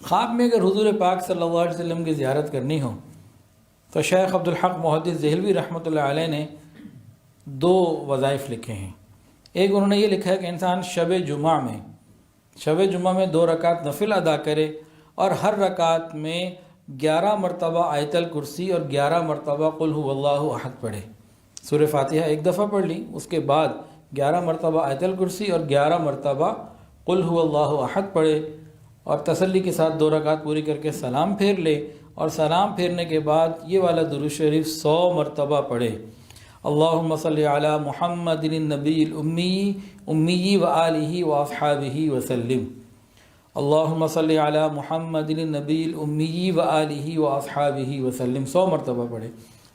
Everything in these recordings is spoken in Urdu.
خواب میں اگر حضور پاک صلی اللہ علیہ وسلم کی زیارت کرنی ہو تو شیخ عبدالحق محدث دہلوی رحمۃ اللہ علیہ نے 2 وظائف لکھے ہیں۔ ایک انہوں نے یہ لکھا ہے کہ انسان شب جمعہ میں 2 رکعت نفل ادا کرے اور ہر رکعت میں 11 مرتبہ آیت الکرسی اور 11 مرتبہ قل هو اللہ احد پڑھے۔ سورہ فاتحہ ایک دفعہ پڑھ لی، اس کے بعد 11 مرتبہ آیت الکرسی اور 11 مرتبہ قل هو اللہ احد پڑھے، اور تسلی کے ساتھ 2 رکعت پوری کر کے سلام پھیر لے، اور سلام پھیرنے کے بعد یہ والا درود شریف 100 مرتبہ پڑھے۔ اللہم صلی علی محمد النبی الامی وآلہ واصحابہ وسلم۔ اللہم صلی علی محمد النبی الامی وآلہ واصحابہ وسلم 100 مرتبہ پڑھے۔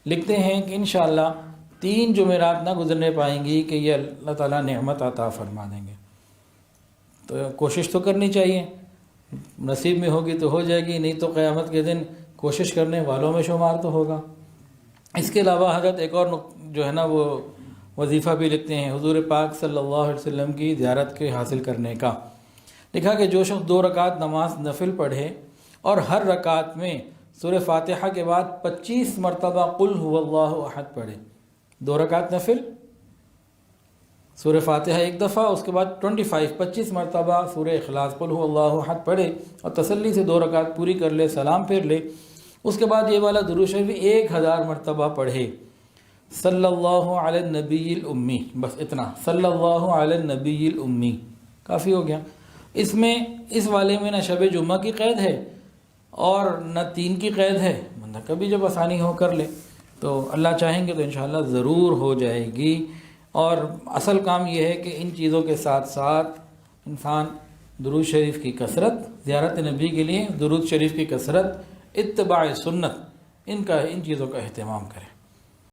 لکھتے ہیں کہ انشاءاللہ 3 جمعرات نہ گزرنے پائیں گی کہ یہ اللہ تعالیٰ نعمت عطا فرما دیں گے۔ تو کوشش تو کرنی چاہیے، نصیب میں ہوگی تو ہو جائے گی، نہیں تو قیامت کے دن کوشش کرنے والوں میں شمار تو ہوگا۔ اس کے علاوہ حضرت ایک اور جو ہے نا وہ وظیفہ بھی لکھتے ہیں حضور پاک صلی اللہ علیہ وسلم کی زیارت کے حاصل کرنے کا۔ لکھا کہ جو شخص 2 رکعت نماز نفل پڑھے اور ہر رکعت میں سورہ فاتحہ کے بعد 25 مرتبہ قل هو اللہ احد پڑھے، 2 رکعت نفل، سورہ فاتحہ ایک دفعہ، اس کے بعد 25 مرتبہ سورہ اخلاص قل هو اللہ احد پڑھے اور تسلی سے 2 رکعت پوری کر لے، سلام پھیر لے، اس کے بعد یہ والا درود شریف 1000 مرتبہ پڑھے، صلی اللہ علی النبی الامی، بس اتنا، صلی اللہ علی النبی الامی کافی ہو گیا۔ اس والے میں نہ شب جمعہ کی قید ہے اور نہ 3 کی قید ہے، بندہ کبھی جب آسانی ہو کر لے، تو اللہ چاہیں گے تو انشاءاللہ ضرور ہو جائے گی۔ اور اصل کام یہ ہے کہ ان چیزوں کے ساتھ ساتھ انسان درود شریف کی کثرت، زیارت نبی کے لیے درود شریف کی کثرت، اتباع سنت، ان چیزوں کا اہتمام کرے۔